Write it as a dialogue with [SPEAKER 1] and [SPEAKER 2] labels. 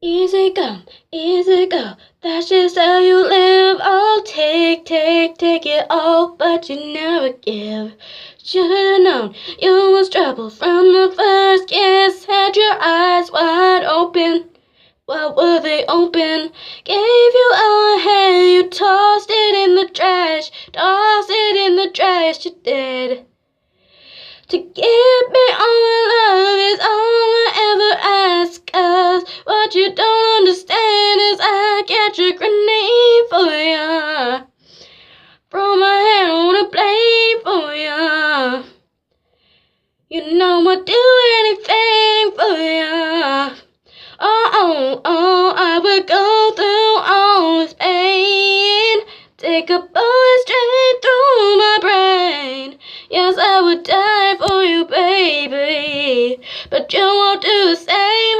[SPEAKER 1] Easy come, easy go, that's just how you live. I'll take it all, but you never give. Should've known you was trouble from the first kiss. Had your eyes wide open, what were they open? Gave you all I had, you tossed it in the trash, you did. To give me all my love is all I ever ask, 'cause what you don't understand is I catch a grenade for ya. Throw my hand on a blade for ya. You know I'd do anything for ya. Oh, I would go through all this pain. Take a bullet straight through my brain. Yes, I would die for you, baby, but you won't do the same.